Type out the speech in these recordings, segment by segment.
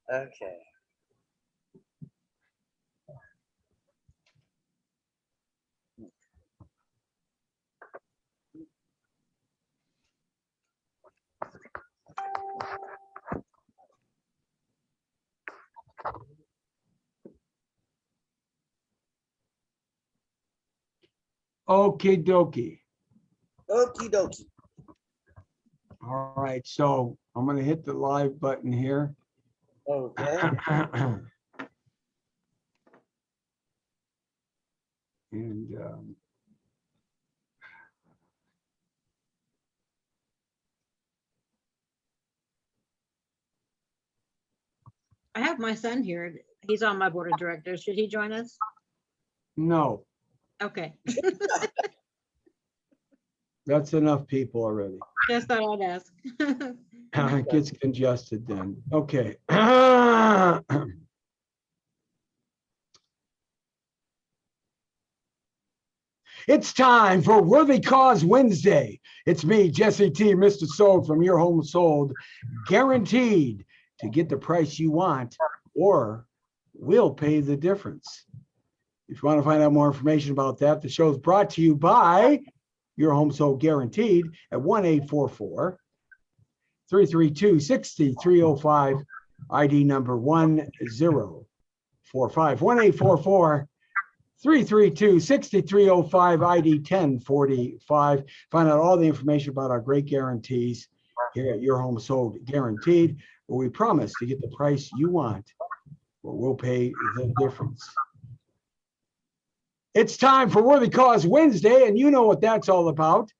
Okay. Okie dokie. Okie dokie. All right, so I'm going to hit the live button here. Okay. And I have my son here. He's on my board of directors. Should he join us? no, Okay. that's enough people already. Just thought I'd ask. It gets congested then. Okay. It's time for Worthy Cause Wednesday. It's me, Jesse T, Mr. Sold from Your Home Sold, guaranteed to get the price you want, or we'll pay the difference. If you want to find out more information about that, the show is brought to you by Your Home Sold Guaranteed at 1-844-332-6305, ID number 1045. 1-844-332-6305, ID 1045. Find out all the information about our great guarantees here at Your Home Sold Guaranteed, where we promise to get the price you want, but we'll pay the difference. It's time for Worthy Cause Wednesday, and you know what that's all about.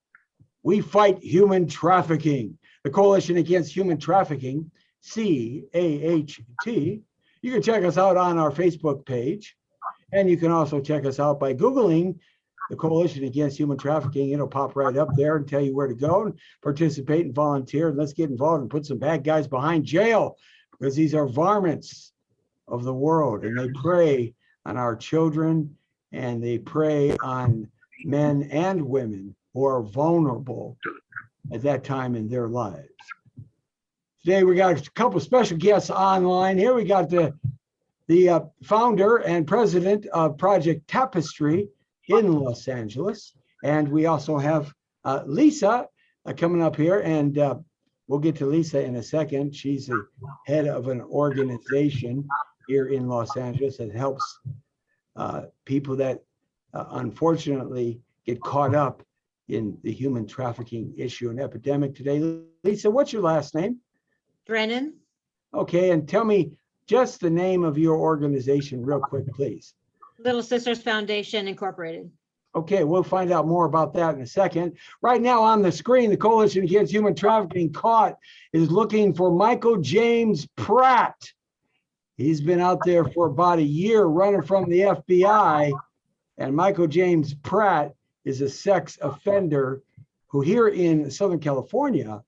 We fight human trafficking. The Coalition Against Human Trafficking, CAHT. You can check us out on our Facebook page, and you can also check us out by Googling the Coalition Against Human Trafficking. It'll pop right up there and tell you where to go and participate and volunteer. And let's get involved and put some bad guys behind jail, because these are varmints of the world, and they prey on our children, and they prey on men and women who are vulnerable at that time in their lives. Today, we got a couple special guests online here. We got the founder and president of Project Tapestry in Los Angeles. And we also have Lisa coming up here, and we'll get to Lisa in a second. She's the head of an organization here in Los Angeles that helps people that unfortunately get caught up in the human trafficking issue and epidemic today. Lisa, what's your last name? Brennan, Okay, and tell me just the name of your organization real quick, please. Little Sisters Foundation Incorporated. Okay, we'll find out more about that in a second. Right now on the screen, the Coalition Against Human Trafficking caught is looking for Michael James Pratt. He's been out there for about a year running from the FBI, and Michael James Pratt is a sex offender who here in Southern California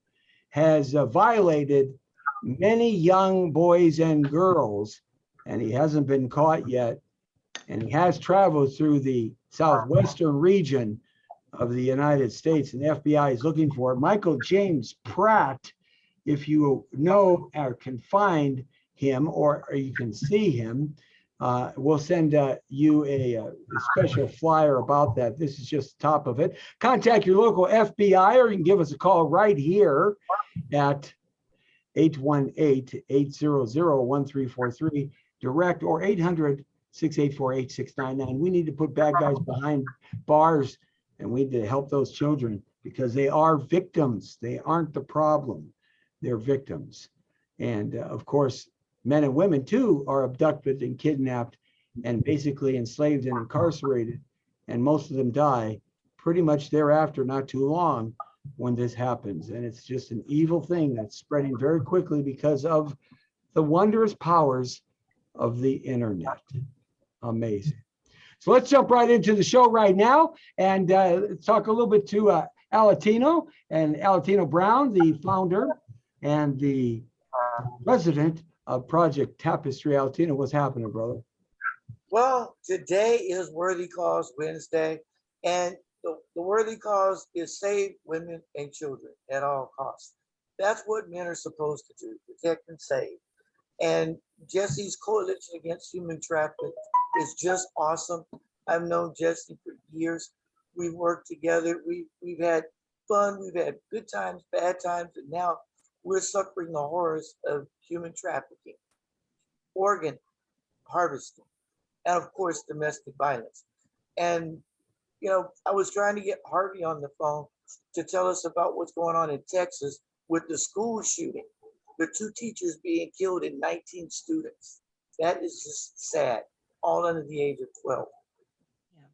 has violated many young boys and girls, and he hasn't been caught yet. And he has traveled through the southwestern region of the United States, and the FBI is looking for Michael James Pratt. If you know or can find him, or you can see him, we'll send you a special flyer about that. This is just the top of it. Contact your local FBI, or you can give us a call right here at 818-800-1343, direct, or 800-684-8699. We need to put bad guys behind bars, and we need to help those children, because they are victims. They aren't the problem. They're victims. And of course, men and women too are abducted and kidnapped and basically enslaved and incarcerated, and most of them die pretty much thereafter, not too long, when this happens. And it's just an evil thing that's spreading very quickly because of the wondrous powers of the internet. Amazing. So let's jump right into the show right now, and let's talk a little bit to Alatino and Alatino Brown, the founder and the president of Project Tapestry. Alatino, what's happening, brother? Well, today is Worthy Cause Wednesday, and the worthy cause is save women and children at all costs. That's what men are supposed to do, protect and save. And Jesse's Coalition Against Human Trafficking is just awesome. I've known Jesse for years. We've worked together. We've had fun. We've had good times, bad times, and now we're suffering the horrors of human trafficking, organ harvesting, and of course, domestic violence. And I was trying to get Harvey on the phone to tell us about what's going on in Texas with the school shooting, the 2 teachers being killed and 19 students. That is just sad, all under the age of 12. Yeah.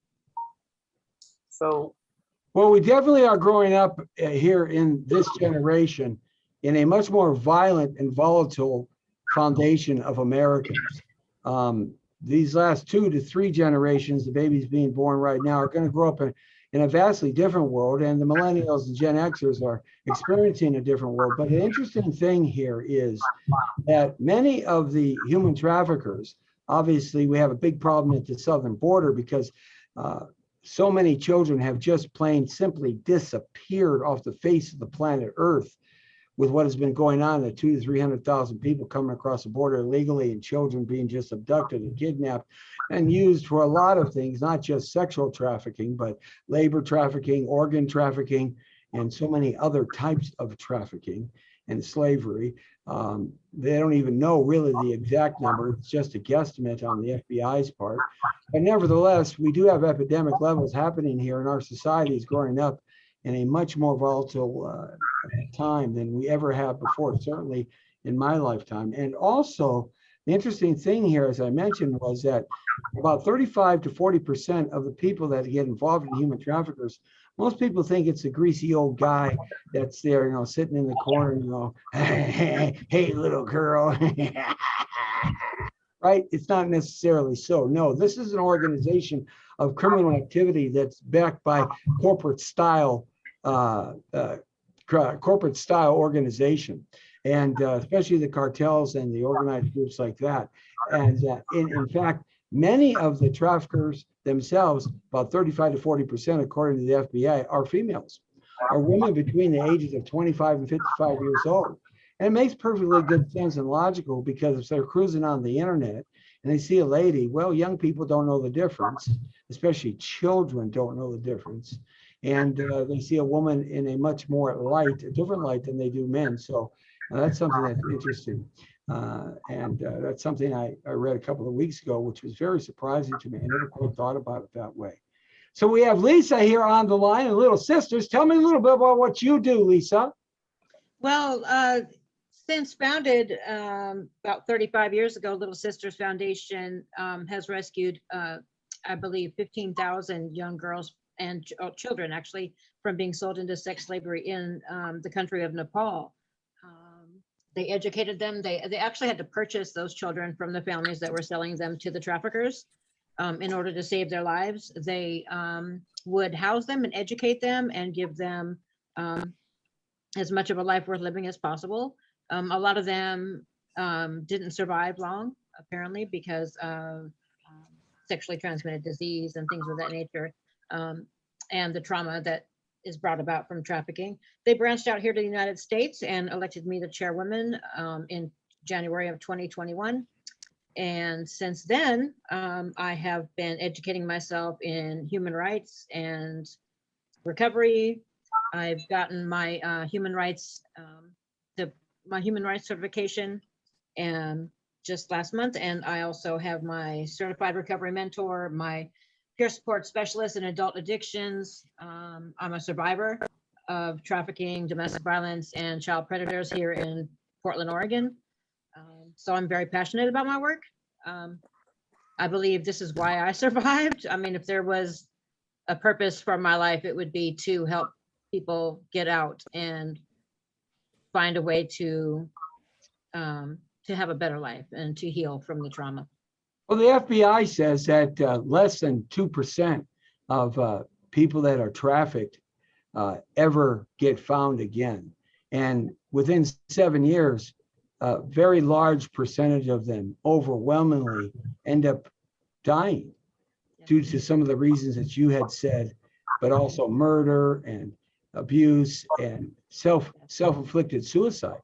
So, Well, we definitely are growing up here in this generation in a much more violent and volatile foundation of Americans. These last 2 to 3 generations, the babies being born right now, are going to grow up in a vastly different world, and the millennials and Gen Xers are experiencing a different world. But the interesting thing here is that many of the human traffickers, obviously, we have a big problem at the southern border because so many children have just plain simply disappeared off the face of the planet Earth with what has been going on, the 200,000 to 300,000 people coming across the border illegally and children being just abducted and kidnapped and used for a lot of things, not just sexual trafficking, but labor trafficking, organ trafficking, and so many other types of trafficking and slavery. They don't even know really the exact number. It's just a guesstimate on the FBI's part. But nevertheless, we do have epidemic levels happening here, and our society is growing up in a much more volatile time than we ever have before, certainly in my lifetime. And also, the interesting thing here, as I mentioned, was that about 35 to 40% of the people that get involved in human traffickers, most people think it's a greasy old guy that's there, sitting in the corner, hey, little girl. Right? It's not necessarily so. No, this is an organization of criminal activity that's backed by corporate style organization, and especially the cartels and the organized groups like that. And in fact, many of the traffickers themselves, about 35 to 40%, according to the FBI, are females, are women between the ages of 25 and 55 years old. And it makes perfectly good sense and logical, because if they're cruising on the internet and they see a lady, well, young people don't know the difference, especially children don't know the difference. And they see a woman in a much more a different light than they do men. So that's something that's interesting. And that's something I read a couple of weeks ago, which was very surprising to me. I never quite thought about it that way. So we have Lisa here on the line, and Little Sisters. Tell me a little bit about what you do, Lisa. Well, since founded about 35 years ago, Little Sisters Foundation has rescued, I believe, 15,000 young girls and children, actually, from being sold into sex slavery in the country of Nepal. They educated them. They actually had to purchase those children from the families that were selling them to the traffickers in order to save their lives. They would house them and educate them and give them as much of a life worth living as possible. A lot of them didn't survive long, apparently, because of sexually transmitted disease and things of that nature, and the trauma that is brought about from trafficking. They branched out here to the United States and elected me the chairwoman in January of 2021. And since then, I have been educating myself in human rights and recovery. I've gotten my human rights certification and just last month, and I also have my certified recovery mentor, my peer support specialist in adult addictions. I'm a survivor of trafficking, domestic violence, and child predators here in Portland, Oregon. So I'm very passionate about my work. I believe this is why I survived. I mean, if there was a purpose for my life, it would be to help people get out and find a way to have a better life and to heal from the trauma. Well, the FBI says that less than 2% of people that are trafficked ever get found again. And within 7 years, a very large percentage of them overwhelmingly end up dying due to some of the reasons that you had said, but also murder and abuse and self-inflicted suicide.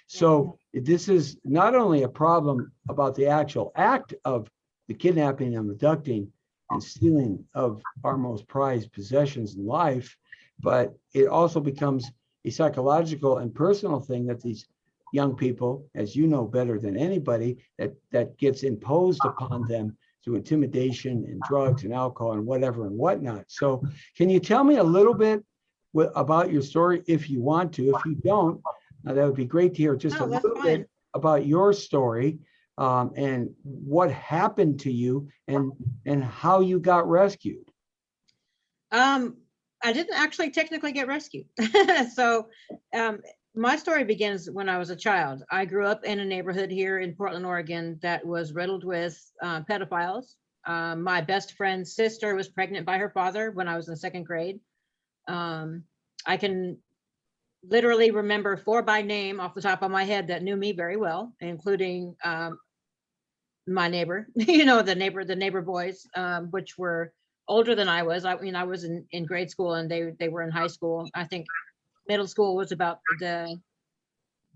So this is not only a problem about the actual act of the kidnapping and abducting and stealing of our most prized possessions in life, but it also becomes a psychological and personal thing that these young people, as you know better than anybody, that gets imposed upon them through intimidation and drugs and alcohol and whatever and whatnot. So can you tell me a little bit about your story if you want to? If you don't, that would be great to hear just a No, that's little fine. bit about your story, and what happened to you and how you got rescued. I didn't actually technically get rescued. So my story begins when I was a child. I grew up in a neighborhood here in Portland, Oregon that was riddled with pedophiles. My best friend's sister was pregnant by her father when I was in second grade. I can literally remember 4 by name off the top of my head that knew me very well, including my neighbor, the neighbor boys, which were older than I was. I mean, I was in grade school and they were in high school. I think middle school was about the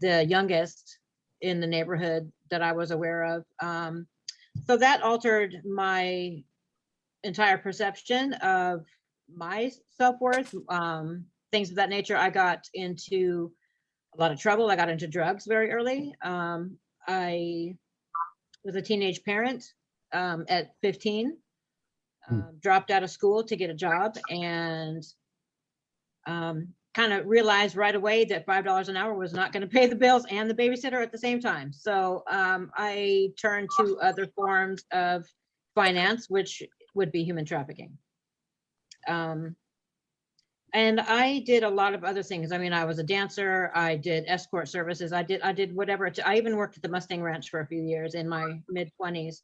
youngest in the neighborhood that I was aware of. So that altered my entire perception of my self-worth, things of that nature. I got into a lot of trouble. I got into drugs very early. I was a teenage parent at 15, dropped out of school to get a job, and kind of realized right away that $5 an hour was not going to pay the bills and the babysitter at the same time. So I turned to other forms of finance, which would be human trafficking. And I did a lot of other things. I mean, I was a dancer. I did escort services. I did whatever. I even worked at the Mustang Ranch for a few years in my mid-20s.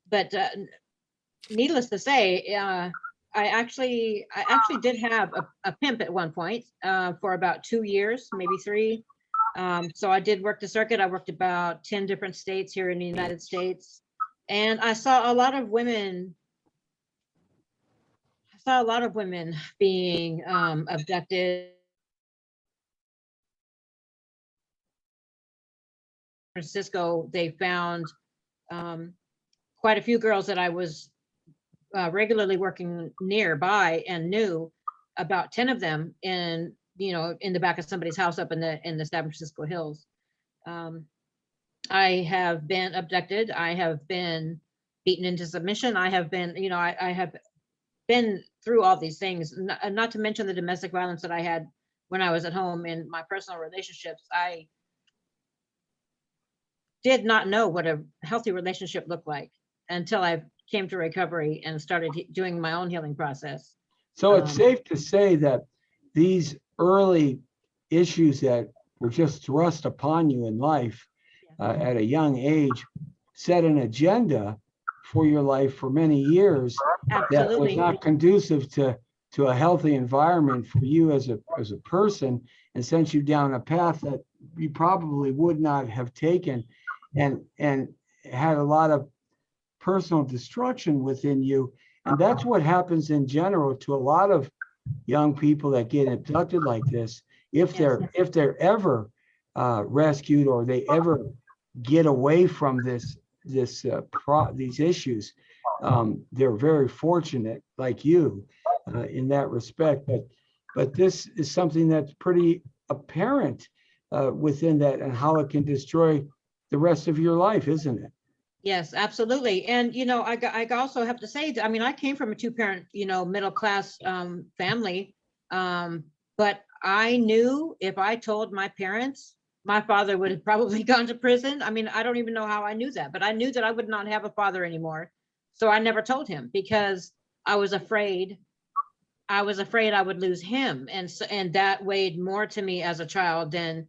But needless to say, I actually did have a pimp at one point for about 2 years, maybe 3. So I did work the circuit. I worked about 10 different states here in the United States, and I saw a lot of women. Being abducted. Francisco, they found quite a few girls that I was regularly working nearby and knew about 10 of them in the back of somebody's house up in the San Francisco hills. I have been abducted. I have been beaten into submission. I have been, I have been through all these things, not to mention the domestic violence that I had when I was at home in my personal relationships. I did not know what a healthy relationship looked like until I came to recovery and started doing my own healing process. So it's safe to say that these early issues that were just thrust upon you in life at a young age set an agenda for your life for many years. Absolutely. That was not conducive to a healthy environment for you as a person, and sent you down a path that you probably would not have taken, and had a lot of personal destruction within you. And that's what happens in general to a lot of young people that get abducted like this. If they're ever rescued, or they ever get away from these issues, they're very fortunate, like you, in that respect. But this is something that's pretty apparent within that, and how it can destroy the rest of your life, isn't it? Yes, absolutely. And I also have to say that, I mean, I came from a 2-parent, middle class family, but I knew if I told my parents, my father would have probably gone to prison. I mean, I don't even know how I knew that, but I knew that I would not have a father anymore. So I never told him, because I was afraid I would lose him. And that weighed more to me as a child than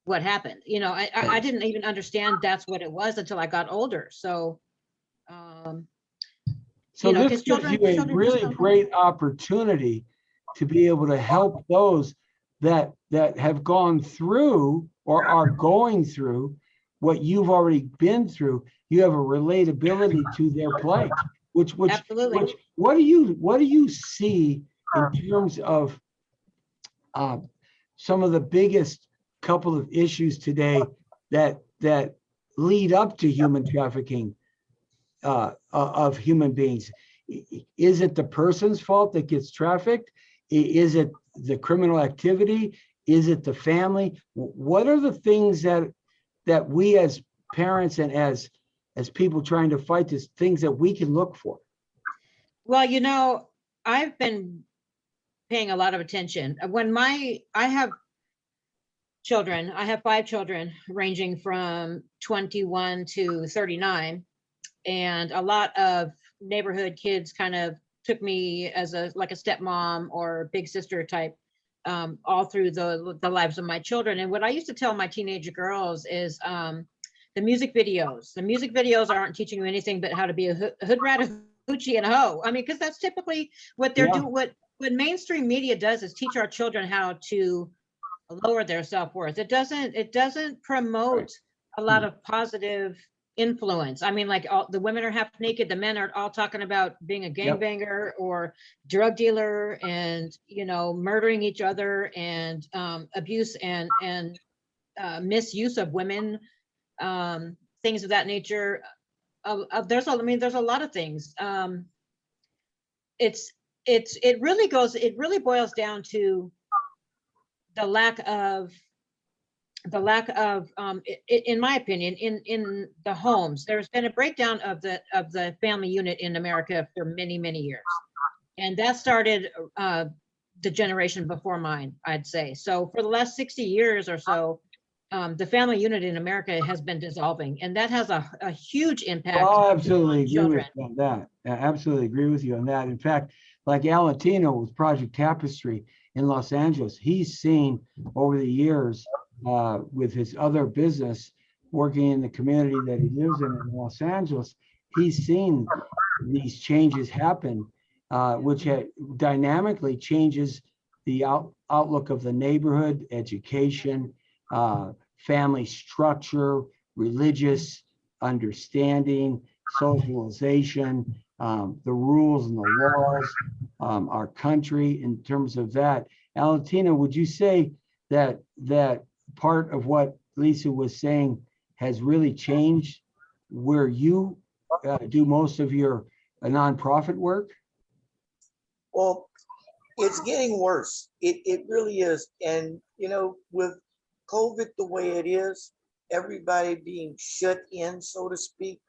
what happened. I didn't even understand that's what it was until I got older. So, this gives you a really great opportunity to be able to help those that have gone through or are going through what you've already been through. You have a relatability to their plight. Absolutely. What do you see in terms of some of the biggest couple of issues today that lead up to human trafficking of human beings? Is it the person's fault that gets trafficked? Is it the criminal activity? Is it the family? What are the things that we as parents and as people trying to fight this, things that we can look for? Well, you know, I've been paying a lot of attention. I have children, I have 5 children ranging from 21 to 39. And a lot of neighborhood kids kind of took me as like a stepmom or big sister type, all through the lives of my children. And what I used to tell my teenage girls is, the music videos aren't teaching you anything but how to be a hood rat, a hoochie, and a hoe. I mean, because that's typically what they're doing. What mainstream media does is teach our children how to lower their self-worth. It doesn't promote a lot of positive influence. I mean, like, all the women are half naked, the men are all talking about being a gangbanger or drug dealer, and, you know, murdering each other, and abuse and misuse of women, things of that nature. There's a lot of things. It really boils down to the lack of in my opinion, in the homes. There's been a breakdown of the family unit in America for many, many years, and that started the generation before mine, I'd say. So for the last 60 years or so, the family unit in America has been dissolving, and that has a huge impact. Oh, absolutely on agree children. with you on that. I absolutely agree with you on that. In fact, like Al Latino with Project Tapestry in Los Angeles, he's seen over the years with his other business, working in the community that he lives in Los Angeles, he's seen these changes happen, which dynamically changes the outlook of the neighborhood, education, family structure, religious understanding, socialization, the rules and the laws, our country in terms of that. Valentina, would you say that part of what Lisa was saying has really changed where you do most of your nonprofit work? Well, it's getting worse. It really is. And, you know, with COVID the way it is, everybody being shut in, so to speak,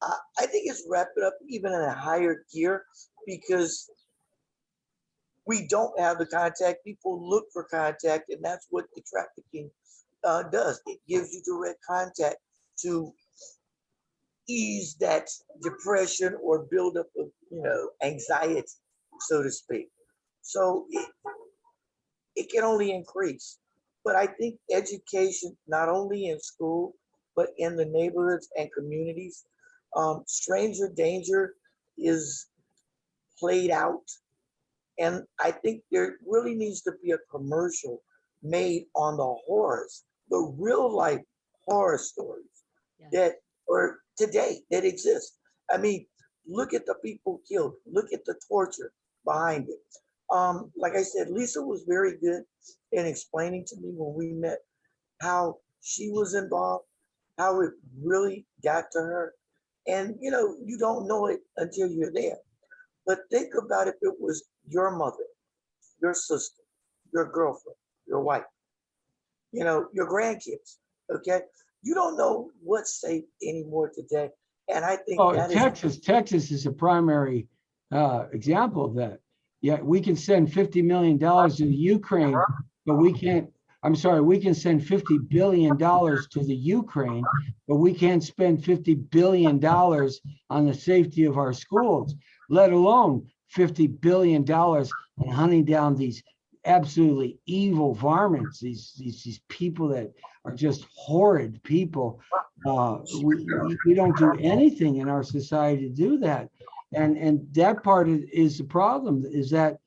I think it's wrapped up even in a higher gear, because we don't have the contact. People look for contact, and that's what the trafficking does. It gives you direct contact to ease that depression or buildup of, you know, anxiety, so to speak. So it can only increase. But I think education, not only in school, but in the neighborhoods and communities, stranger danger is played out. And I think there really needs to be a commercial made on the horrors, the real life horror stories that are today that exist. I mean, look at the people killed, look at the torture behind it. Like I said, Lisa was very good in explaining to me when we met how she was involved, how it really got to her. And, you know, you don't know it until you're there. But think about if it was your mother, your sister, your girlfriend, your wife, you know, your grandkids, okay? You don't know what's safe anymore today. And I think Texas is a primary example of that. Yeah, we can send $50 million to the Ukraine, but we can send $50 billion to the Ukraine, but we can't spend $50 billion on the safety of our schools, let alone $50 billion on hunting down these absolutely evil varmints, these people that are just horrid people. We don't do anything in our society to do that. And that part is the problem, is that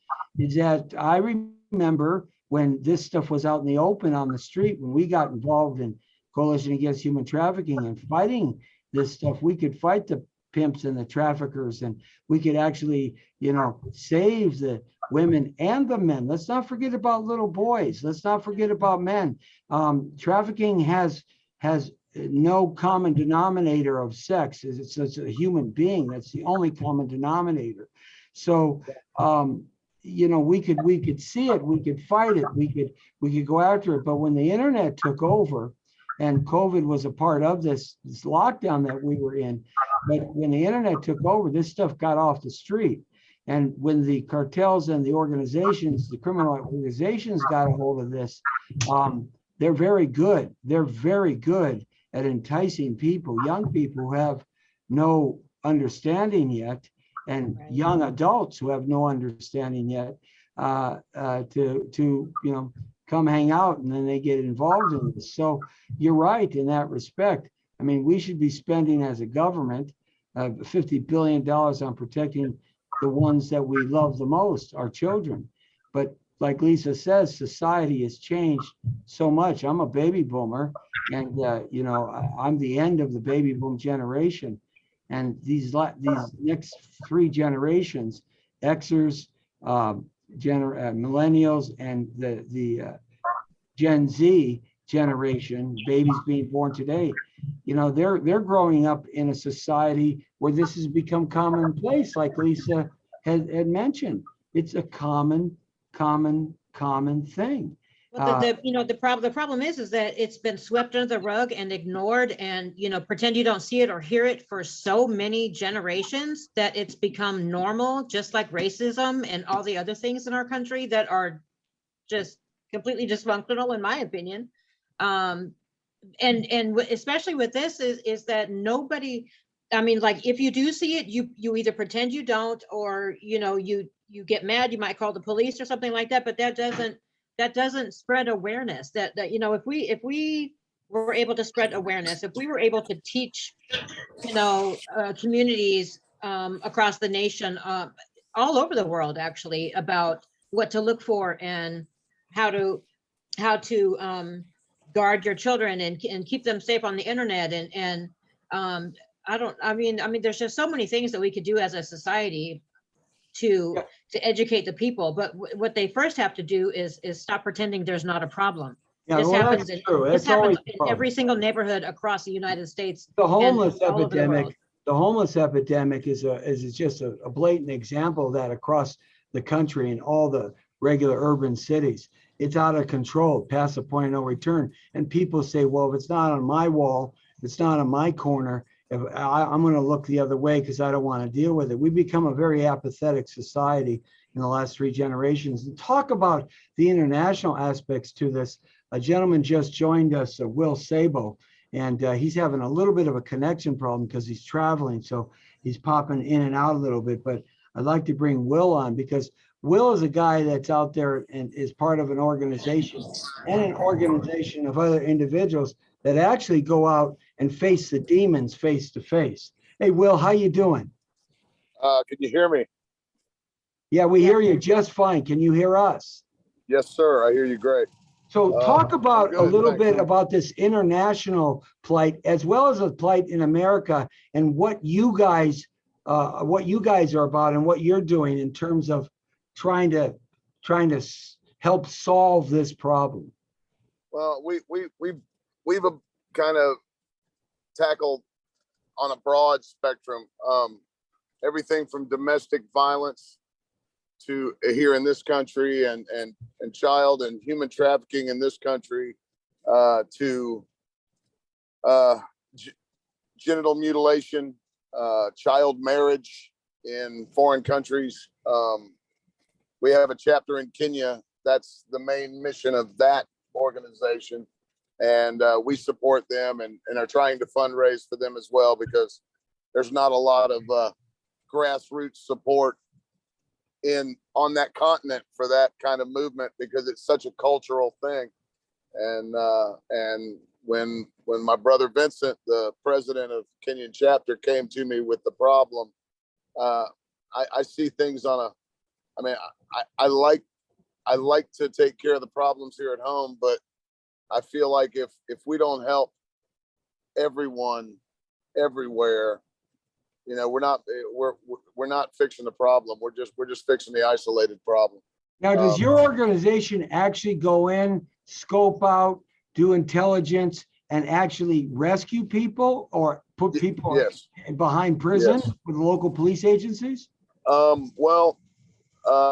I remember when this stuff was out in the open on the street, when we got involved in Coalition Against Human Trafficking and fighting this stuff, we could fight the pimps and the traffickers, and we could actually, you know, save the women and the men. Let's not forget about little boys. Let's not forget about men. Trafficking has no common denominator of sex. It's a human being. That's the only common denominator. So, we could see it, we could fight it, we could go after it. But when the internet took over, and COVID was a part of this lockdown that we were in, but when the internet took over, this stuff got off the street. And when the cartels and the organizations, the criminal organizations got a hold of this, they're very good. They're very good at enticing people, young people who have no understanding yet, and young adults who have no understanding yet, to come hang out, and then they get involved in this. So you're right in that respect. I mean, we should be spending as a government $50 billion on protecting the ones that we love the most, our children. But like Lisa says, society has changed so much. I'm a baby boomer, and I'm the end of the baby boom generation. And these next three generations, Xers, millennials, and the Gen Z generation, babies being born today, they're growing up in a society where this has become commonplace, like Lisa had mentioned. It's a common thing. Well, the problem is that it's been swept under the rug and ignored, and pretend you don't see it or hear it for so many generations that it's become normal, just like racism and all the other things in our country that are just completely dysfunctional, in my opinion. And especially with this is that nobody, I mean, like, if you do see it, you either pretend you don't, or you get mad, you might call the police or something like that, but that doesn't spread awareness. That if we were able to spread awareness, if we were able to teach communities across the nation, all over the world actually, about what to look for and how to guard your children and keep them safe on the internet, I mean there's just so many things that we could do as a society to educate the people. But what they first have to do is stop pretending there's not a problem. Yeah, This well, happens that's true. this That's always happens in every single neighborhood across the United States. the homeless and all over the epidemic. world. The homeless epidemic is just a blatant example of that across the country in all the regular urban cities. It's out of control, past the point of no return. And people say, well, if it's not on my wall, it's not on my corner, if I'm going to look the other way because I don't want to deal with it. We've become a very apathetic society in the last three generations. And talk about the international aspects to this. A gentleman just joined us, Will Sabo, and he's having a little bit of a connection problem because he's traveling. So he's popping in and out a little bit, but I'd like to bring Will on because Will is a guy that's out there and is part of an organization and an organization of other individuals that actually go out and face the demons face to face. Hey, Will, how you doing? Can you hear me? Yeah, we hear you just fine. Can you hear us? Yes, sir. I hear you great. So talk about a little thanks. bit about this international plight as well as a plight in America, and what you guys are about and what you're doing in terms of trying to help solve this problem. Well, we've kind of tackled on a broad spectrum, everything from domestic violence to here in this country, and child and human trafficking in this country, to genital mutilation, child marriage in foreign countries. We have a chapter in Kenya. That's the main mission of that organization. And we support them and are trying to fundraise for them as well, because there's not a lot of grassroots support on that continent for that kind of movement, because it's such a cultural thing. And when my brother Vincent, the president of Kenyan chapter, came to me with the problem, I see things I like to take care of the problems here at home, but I feel like if we don't help everyone everywhere, You know, we're not fixing the problem. We're just fixing the isolated problem. Now, does your organization actually go in, scope out, do intelligence, and actually rescue people or put people Yes. behind prison Yes. with local police agencies? Well,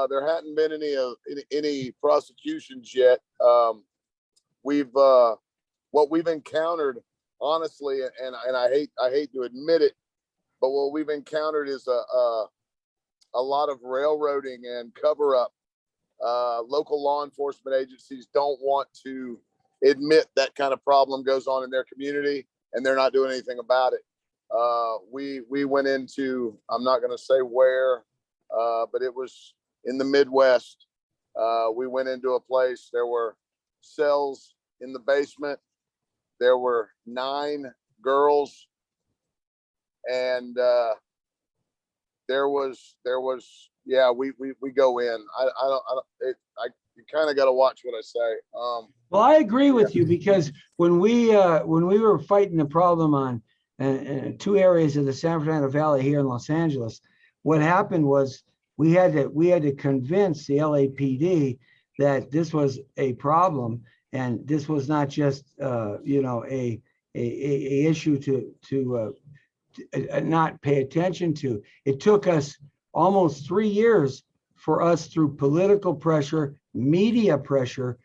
there hadn't been any prosecutions yet. What we've encountered, honestly, and I hate to admit it, but what we've encountered is a lot of railroading and cover up. Local law enforcement agencies don't want to admit that kind of problem goes on in their community, and they're not doing anything about it. We went into, I'm not going to say where, but it was in the Midwest. We went into a place, there were cells in the basement. There were 9 girls, and there was yeah, we go in. You kind of got to watch what I say. Well, I agree with you, because when we were fighting the problem on 2 areas of the San Fernando Valley here in Los Angeles, what happened was we had to convince the LAPD that this was a problem, and this was not just a issue to not pay attention to. It took us almost 3 years for us, through political pressure, media pressure,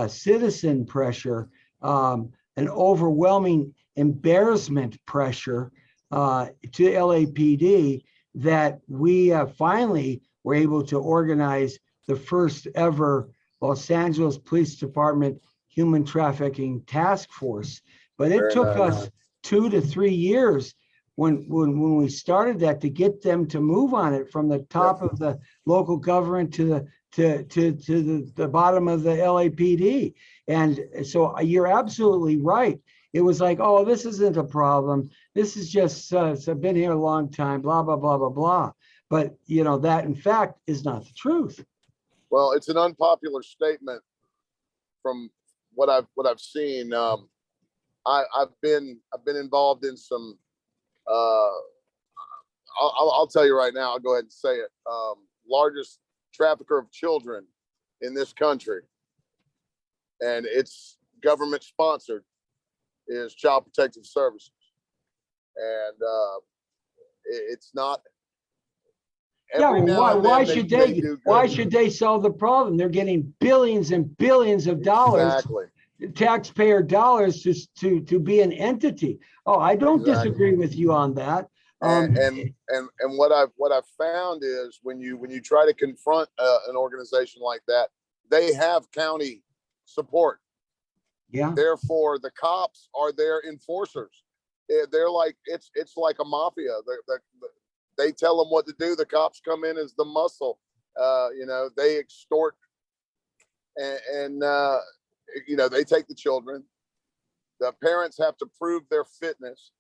citizen pressure, an overwhelming embarrassment pressure to LAPD, that we finally were able to organize the first ever Los Angeles Police Department Human Trafficking Task Force. But it took us 2 to 3 years when we started that to get them to move on it, from the top of the local government to the bottom of the LAPD. And so you're absolutely right. It was like, oh, this isn't a problem. This is just, I've been here a long time, blah, blah, blah, blah, blah. But, that in fact is not the truth. Well, it's an unpopular statement from what I've seen. I've been involved in some, I'll tell you right now, I'll go ahead and say it. Largest trafficker of children in this country, and it's government sponsored, is Child Protective Services. And it's not. Yeah, well, why should they solve the problem? They're getting billions and billions of dollars, exactly, taxpayer dollars, to be an entity. Oh, I don't disagree with you on that. And what I've found is when you try to confront an organization like that, they have county support. Yeah. Therefore, the cops are their enforcers. They're like, it's like a mafia. They tell them what to do. The cops come in as the muscle. They extort, and they take the children. The parents have to prove their fitness.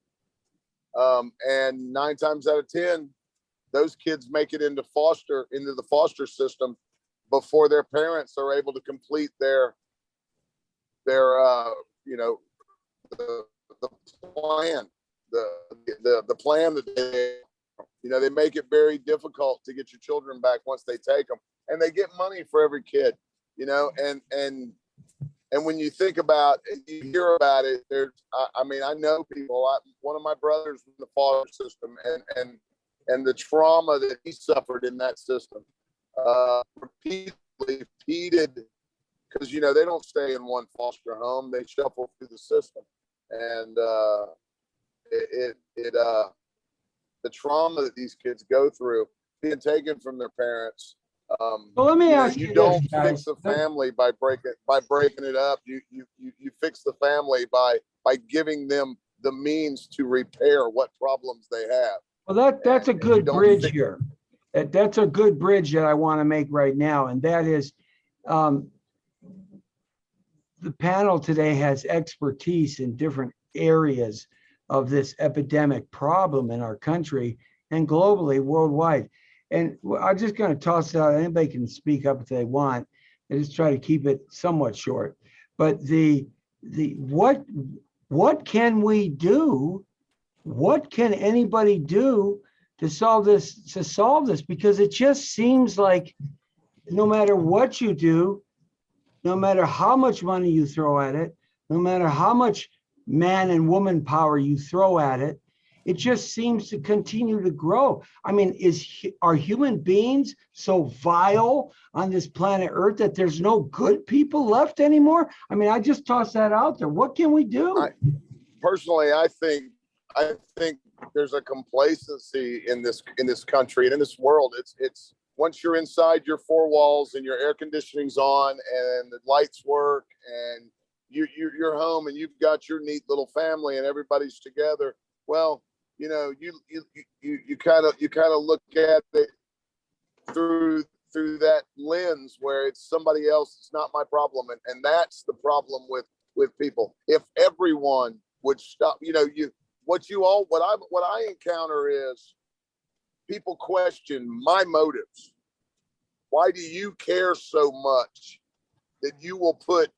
And 9 times out of 10, those kids make it into the foster system before their parents are able to complete their the plan, the plan that they make it very difficult to get your children back once they take them, and they get money for every kid, and when you think about it, you hear about it, I know people. One of my brothers in the foster system, and the trauma that he suffered in that system, repeated, because they don't stay in one foster home; they shuffle through the system, and the trauma that these kids go through, being taken from their parents. Well, let me ask you you don't this, guys. fix the family by breaking it up. You fix the family by giving them the means to repair what problems they have. Well, that's a good bridge here. That's a good bridge that I want to make right now, and that is, the panel today has expertise in different areas of this epidemic problem in our country and globally, worldwide. And I'm just going to toss it out. Anybody can speak up if they want. I just try to keep it somewhat short. But what can we do? What can anybody do to solve this, because it just seems like no matter what you do, no matter how much money you throw at it, no matter how much man and woman power you throw at it, it just seems to continue to grow. I mean, are human beings so vile on this planet Earth that there's no good people left anymore? I mean, I just tossed that out there. What can we do? Personally, I think there's a complacency in this country and in this world. It's once you're inside your four walls and your air conditioning's on and the lights work and you're home and you've got your neat little family and everybody's together. Well, you know, you kind of look at it through that lens where it's somebody else. It's not my problem, and that's the problem with people. If everyone would stop, what I encounter is people question my motives. Why do you care so much that you will put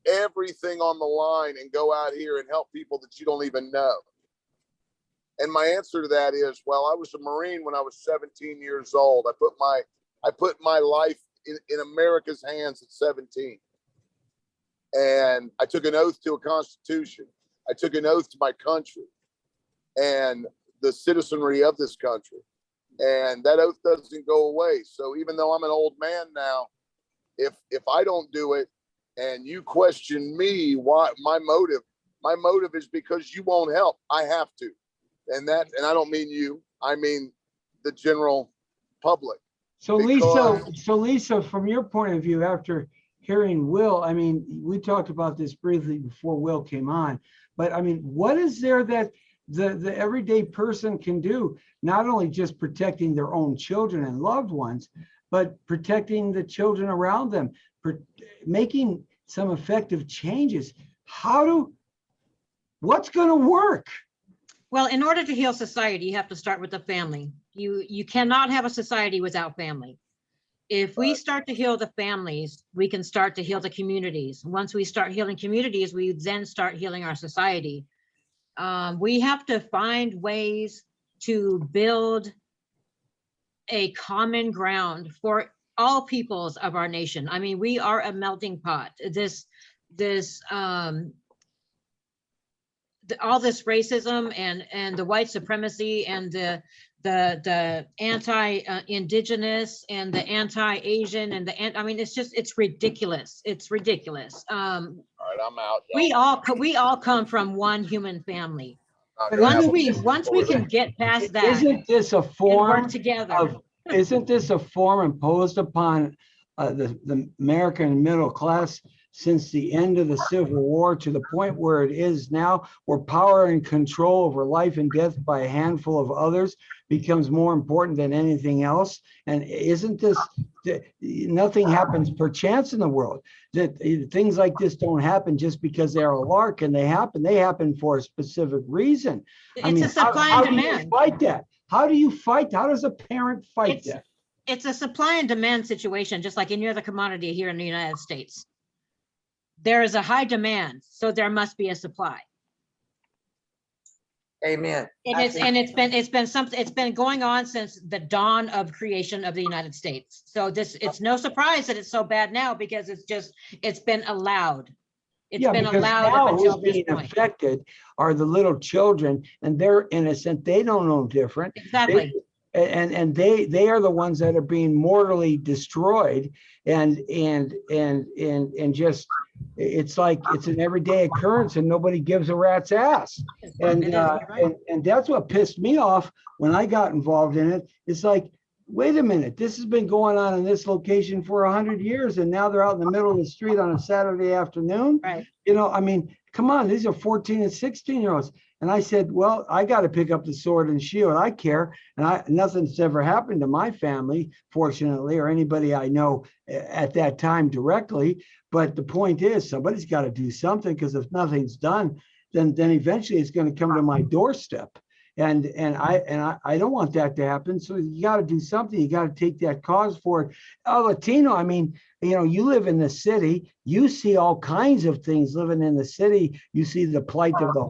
everything on the line and go out here and help people that you don't even know? And my answer to that is, well, I was a Marine when I was 17 years old. I put my life in America's hands at 17. And I took an oath to a constitution. I took an oath to my country and the citizenry of this country. And that oath doesn't go away. So even though I'm an old man now, if I don't do it and you question me, why my motive is because you won't help. I have to. And I don't mean you, I mean the general public. So Lisa, from your point of view, after hearing Will, I mean, we talked about this briefly before Will came on, but I mean, what is there that the everyday person can do, not only just protecting their own children and loved ones, but protecting the children around them, making some effective changes? What's going to work? Well, in order to heal society, you have to start with the family. You cannot have a society without family. If we start to heal the families, we can start to heal the communities. Once we start healing communities, we then start healing our society. We have to find ways to build a common ground for all peoples of our nation. I mean, we are a melting pot. All this racism and the white supremacy and the anti-indigenous and the anti-Asian and it's ridiculous. It's ridiculous. All right, I'm out. We all come from one human family. Once we can get past that, isn't this a form work together? Isn't this a form imposed upon the American middle class since the end of the Civil War to the point where it is now, where power and control over life and death by a handful of others becomes more important than anything else? And isn't this, nothing happens per chance in the world? That things like this don't happen just because they're a lark, and they happen for a specific reason. It's a supply and demand. How do you fight that? How do you fight? How does a parent fight that? It's a supply and demand situation, just like any other commodity here in the United States. There is a high demand, so there must be a supply. Amen. It's been going on since the dawn of creation of the United States. So it's no surprise that it's so bad now, because it's been allowed. It's been allowed up until this point. Being affected are the little children, and they're innocent. They don't know different. Exactly. They are the ones that are being mortally destroyed, and just, it's like it's an everyday occurrence and nobody gives a rat's ass. And that's what pissed me off when I got involved in it. It's like, wait a minute, this has been going on in this location for 100 years, and now they're out in the middle of the street on a Saturday afternoon. Right. I mean, come on, these are 14 and 16-year-olds. And I said, well, I got to pick up the sword and shield. I care. And nothing's ever happened to my family, fortunately, or anybody I know at that time directly. But the point is, somebody's got to do something, because if nothing's done, then eventually it's going to come to my doorstep. And I don't want that to happen. So you got to do something. You got to take that cause for it. Latino, I mean, you live in the city, you see all kinds of things living in the city. You see the plight of the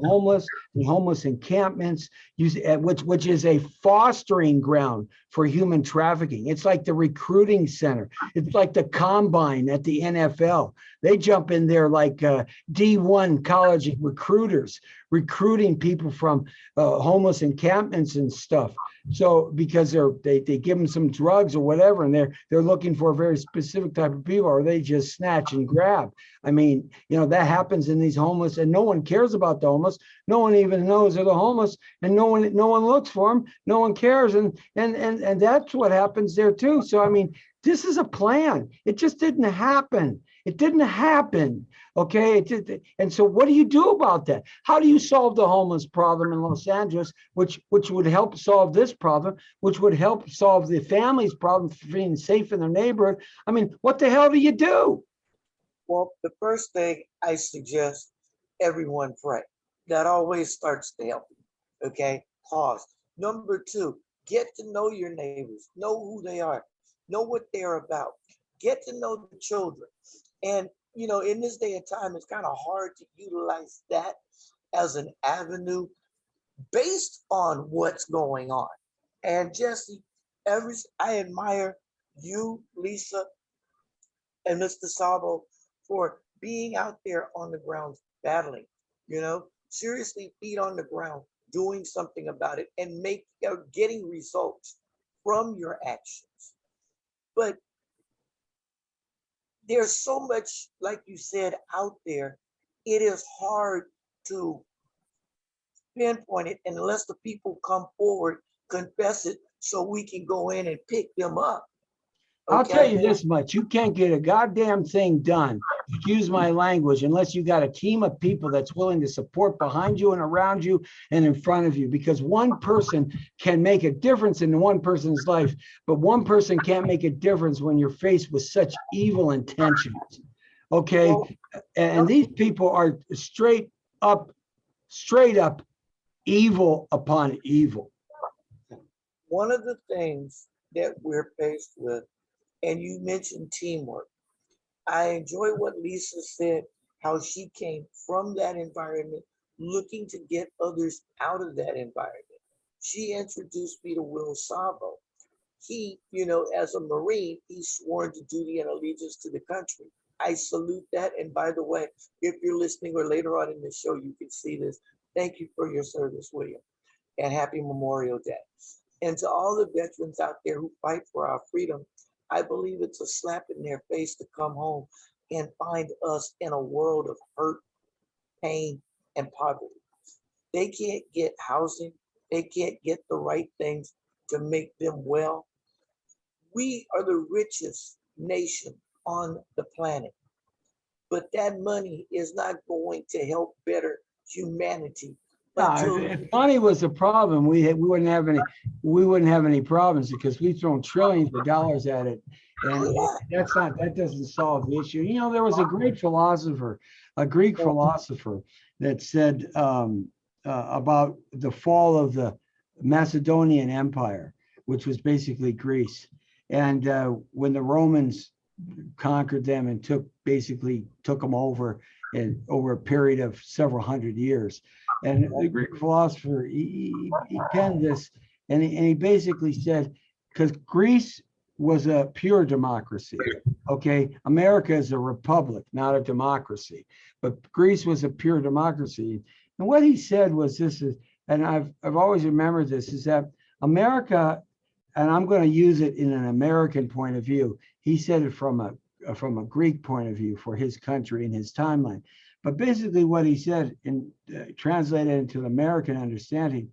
homeless encampments, which is a fostering ground for human trafficking. It's like the recruiting center. It's like the combine at the NFL. They jump in there like D1 college recruiters, recruiting people from homeless encampments and stuff. So because they give them some drugs or whatever, and they're looking for a very specific type of people, or they just snatch and grab. I mean, that happens in these homeless, and no one cares about the homeless. No one even knows they're the homeless, and no one looks for them. No one cares, and that's what happens there too. So I mean, this is a plan. It just didn't happen. It didn't happen. Okay. And so what do you do about that? How do you solve the homeless problem in Los Angeles, which would help solve this problem, which would help solve the family's problem for being safe in their neighborhood? I mean, what the hell do you do? Well, the first thing I suggest everyone pray. That always starts to help. Okay. Pause. Number two, get to know your neighbors, know who they are, know what they're about, get to know the children. And in this day and time, it's kind of hard to utilize that as an avenue based on what's going on. And Jesse, I admire you, Lisa, and Mr. Sabo for being out there on the ground battling, seriously feet on the ground, doing something about it and getting results from your actions. But there's so much, like you said, out there. It is hard to pinpoint it unless the people come forward, confess it, so we can go in and pick them up. I'll tell you this much. You can't get a goddamn thing done, excuse my language, unless you got a team of people that's willing to support behind you and around you and in front of you, because one person can make a difference in one person's life, but one person can't make a difference when you're faced with such evil intentions. Okay. Well, and these people are straight up evil upon evil. One of the things that we're faced with, and you mentioned teamwork. I enjoy what Lisa said, how she came from that environment, looking to get others out of that environment. She introduced me to Will Savo. He, as a Marine, he's sworn to duty and allegiance to the country. I salute that. And by the way, if you're listening or later on in the show, you can see this. Thank you for your service, William, and happy Memorial Day. And to all the veterans out there who fight for our freedom, I believe it's a slap in their face to come home and find us in a world of hurt, pain, and poverty. They can't get housing. They can't get the right things to make them well. We are the richest nation on the planet, but that money is not going to help better humanity. If money was a problem, we wouldn't have any problems, because we've thrown trillions of dollars at it, and that doesn't solve the issue. There was a Greek philosopher that said about the fall of the Macedonian Empire, which was basically Greece, and when the Romans conquered them and took them over, and over a period of several hundred years. And the Greek philosopher, he penned this, and he basically said, because Greece was a pure democracy, okay? America is a republic, not a democracy, but Greece was a pure democracy. And what he said was this, and I've always remembered this, is that America, and I'm going to use it in an American point of view. He said it from a Greek point of view for his country and his timeline. But basically what he said, and translated into the American understanding,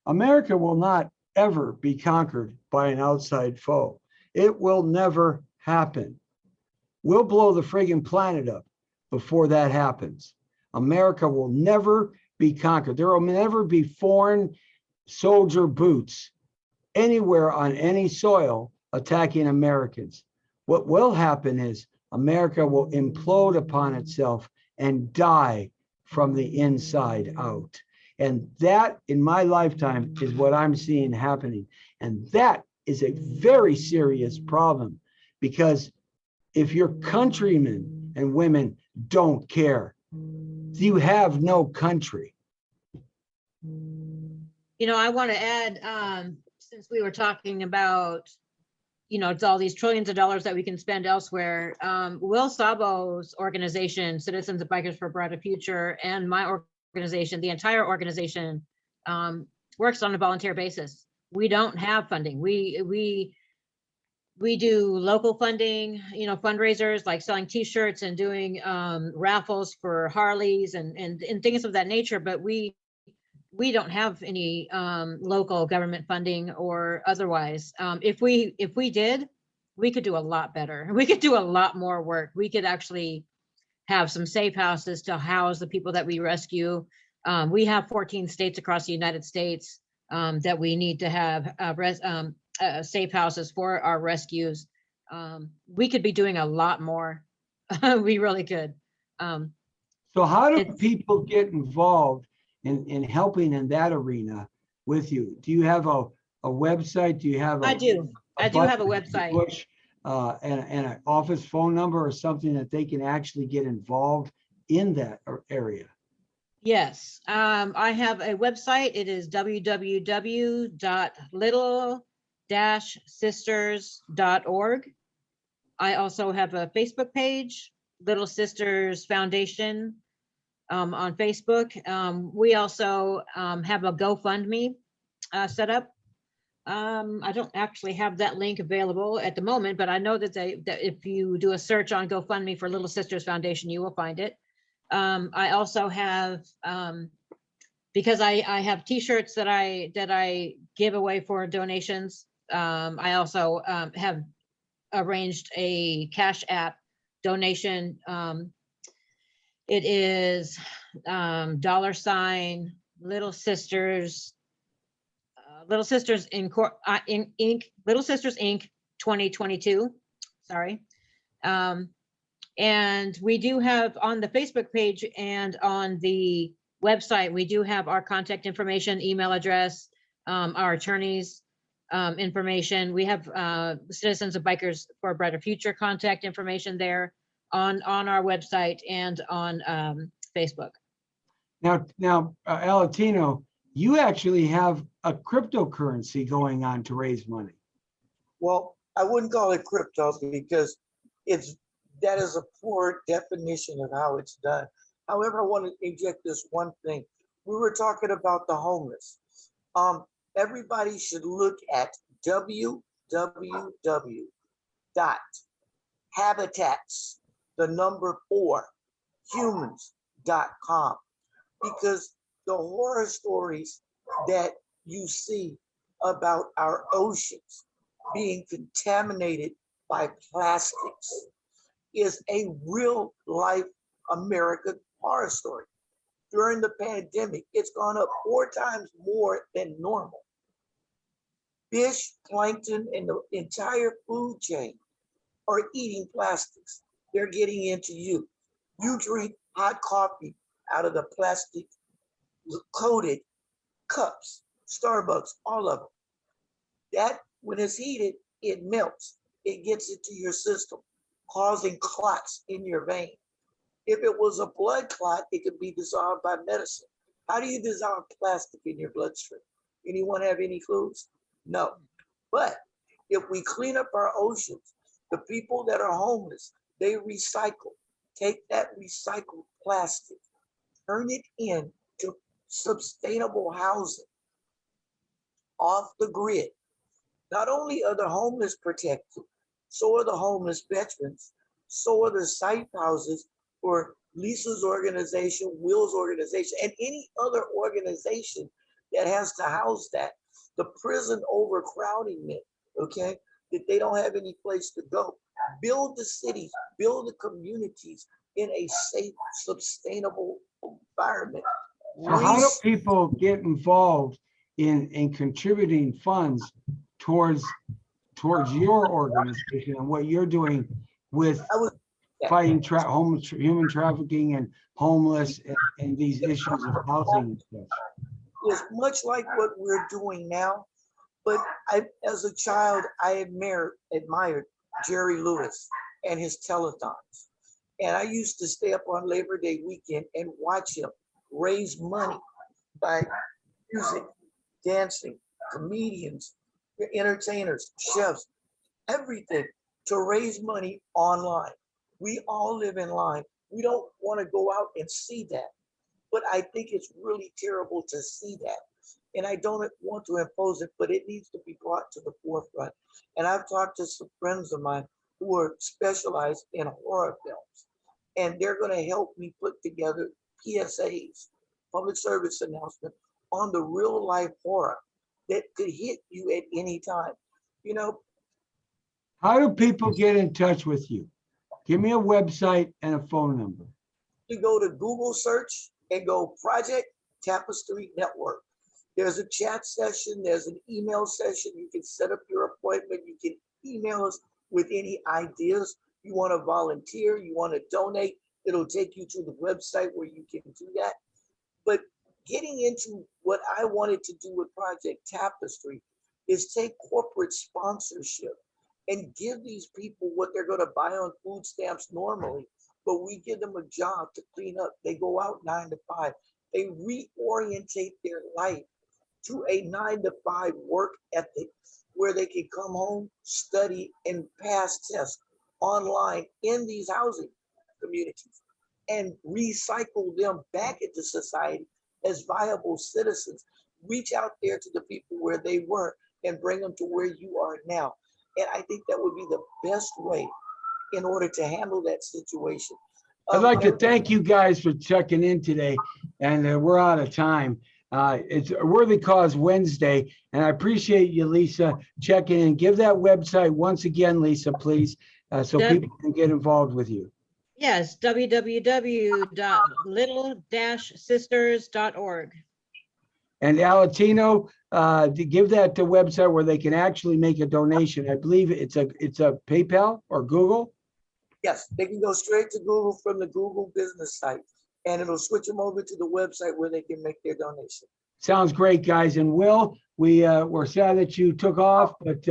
America will not ever be conquered by an outside foe. It will never happen. We'll blow the friggin' planet up before that happens. America will never be conquered. There will never be foreign soldier boots anywhere on any soil attacking Americans. What will happen is America will implode upon itself and die from the inside out. And that, in my lifetime, is what I'm seeing happening. And that is a very serious problem, because if your countrymen and women don't care, you have no country. You know, I want to add, since we were talking about, you know, it's all these trillions of dollars that we can spend elsewhere. Will Sabo's organization, Citizens of Bikers for a Brighter Future, and my organization, the entire organization, works on a volunteer basis. We don't have funding. We do local funding, you know, fundraisers like selling T-shirts and doing raffles for Harleys and things of that nature. But we don't have any local government funding or otherwise. If we did, we could do a lot better. We could do a lot more work. We could actually have some safe houses to house the people that we rescue. We have 14 states across the United States that we need to have safe houses for our rescues. We could be doing a lot more. We really could. So how do people get involved in helping in that arena with you? Do you have a website? Do you have I do have a button to website. push, and an office phone number or something that they can actually get involved in that area? Yes, I have a website. It is www.little-sisters.org. I also have a Facebook page, Little Sisters Foundation, on Facebook. We also have a GoFundMe set up. I don't actually have that link available at the moment, but I know that that if you do a search on GoFundMe for Little Sisters Foundation, you will find it. I also have, because I have T-shirts that I give away for donations. I also have arranged a Cash App donation. It is $ Little Sisters, Little Sisters Inc. Little Sisters Inc. 2022. Sorry. And we do have on the Facebook page and on the website, we do have our contact information, email address, our attorneys' information. We have Citizens of Bikers for a Brighter Future contact information there on our website and on Facebook. Now, Alatino, you actually have a cryptocurrency going on to raise money. Well, I wouldn't call it crypto because that is a poor definition of how it's done. However, I want to inject this one thing. We were talking about the homeless. Everybody should look at www.habitats4humans.com, because the horror stories that you see about our oceans being contaminated by plastics is a real life American horror story. During the pandemic, it's gone up 4 times more than normal. Fish, plankton, and the entire food chain are eating plastics. They're getting into you. You drink hot coffee out of the plastic coated cups, Starbucks, all of them. That, when it's heated, it melts. It gets into your system, causing clots in your vein. If it was a blood clot, it could be dissolved by medicine. How do you dissolve plastic in your bloodstream? Anyone have any clues? No. But if we clean up our oceans, the people that are homeless, they recycle. Take that recycled plastic, turn it into sustainable housing off the grid. Not only are the homeless protected, so are the homeless veterans, so are the safe houses for Lisa's organization, Will's organization, and any other organization that has to house that. The prison overcrowding myth, okay, that they don't have any place to go. Build the cities, build the communities in a safe, sustainable environment. So how do people get involved in contributing funds towards your organization and what you're doing with fighting human trafficking and homeless and these issues of housing and stuff? It's much like what we're doing now, but as a child, I admired Jerry Lewis. and his telethons. And I used to stay up on Labor Day weekend and watch him raise money by music, dancing, comedians, entertainers, chefs, everything to raise money online. We all live in line. We don't want to go out and see that. But I think it's really terrible to see that. And I don't want to impose it, but it needs to be brought to the forefront. And I've talked to some friends of mine who are specialized in horror films, and they're going to help me put together PSAs, public service announcement, on the real life horror that could hit you at any time. You know, How do people get in touch with you? Give me a website and a phone number. you go to Google search and go Project Tapestry Network. There's a chat session, there's an email session. You can set up your appointment. You can email us with any ideas. You want to volunteer, you want to donate, it'll take you to the website where you can do that. But getting into what I wanted to do with Project Tapestry is take corporate sponsorship and give these people what they're going to buy on food stamps normally, but we give them a job to clean up. They go out 9 to 5. They reorientate their life to a 9 to 5 work ethic where they can come home, study, and pass tests online in these housing communities and recycle them back into society as viable citizens. Reach out there to the people where they were and bring them to where you are now. And I think that would be the best way in order to handle that situation. I'd like to thank you guys for checking in today, and we're out of time. It's a Worthy Cause Wednesday, and I appreciate you, Lisa, checking in. Give that website once again, Lisa, please, so people can get involved with you. Yes, www.little-sisters.org. And Alatino, to give that the website where they can actually make a donation. I believe it's a PayPal or Google. Yes, they can go straight to Google from the Google business site, and it'll switch them over to the website where they can make their donation. Sounds great, guys. And Will, we're sad that you took off, but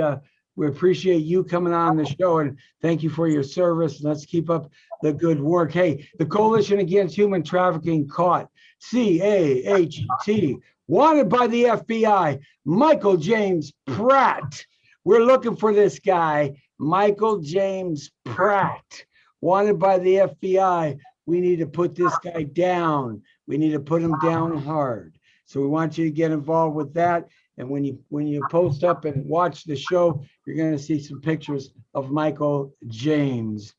we appreciate you coming on the show, and thank you for your service. Let's keep up the good work. Hey, the Coalition Against Human Trafficking caught CAHT, wanted by the FBI, Michael James Pratt. We're looking for this guy, Michael James Pratt, wanted by the FBI. We need to put this guy down. We need to put him down hard. So we want you to get involved with that. And when you post up and watch the show, you're going to see some pictures of Michael James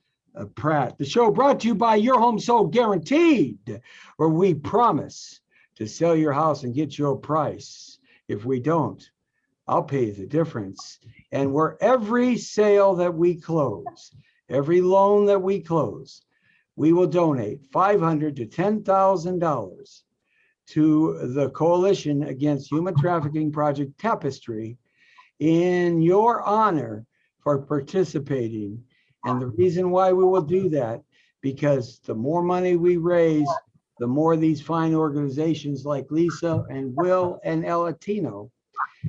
Pratt. The show brought to you by Your Home Sold Guaranteed, where we promise to sell your house and get your price. If we don't, I'll pay the difference. And where every sale that we close, every loan that we close, we will donate $500 to $10,000 to the Coalition Against Human Trafficking Project Tapestry in your honor for participating. And the reason why we will do that, because the more money we raise, the more these fine organizations like Lisa and Will and Alatino,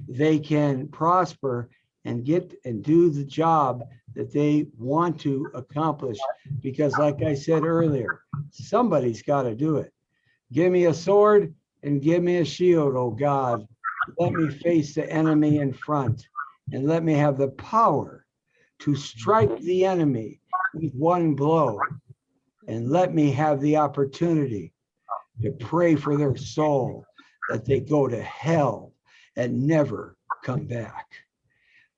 they can prosper and get and do the job that they want to accomplish. Because like I said earlier, somebody's got to do it. Give me a sword and give me a shield, oh God. Let me face the enemy in front, and let me have the power to strike the enemy with one blow. And let me have the opportunity to pray for their soul, that they go to hell and never come back.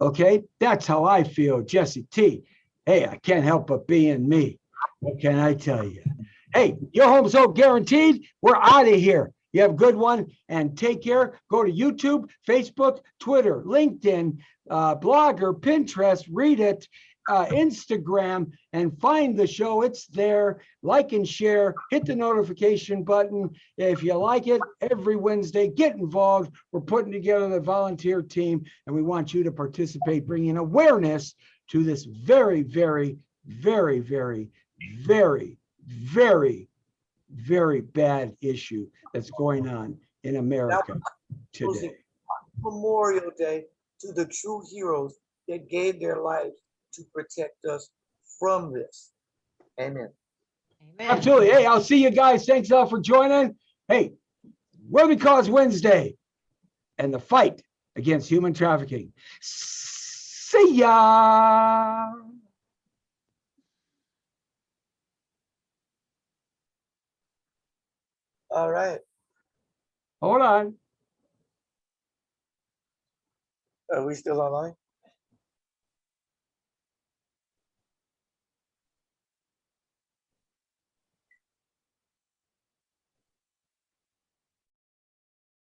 Okay, that's how I feel, Jesse T. Hey, I can't help but being me. What can I tell you? Hey, Your Home Sold Guaranteed. We're out of here. You have a good one and take care. Go to YouTube, Facebook, Twitter, LinkedIn, Blogger, Pinterest, read it, Instagram, and find the show. It's there. Like and share. Hit the notification button. If you like it, every Wednesday, get involved. We're putting together the volunteer team, and we want you to participate, bringing awareness to this very, very, very, very, very, very, very bad issue that's going on in America today. Memorial Day to the true heroes that gave their lives to protect us from this. Amen. Amen. Absolutely. Hey, I'll see you guys. Thanks all for joining. Hey, Will Because Wednesday and the fight against human trafficking. See ya. All right. Hold on. Are we still online?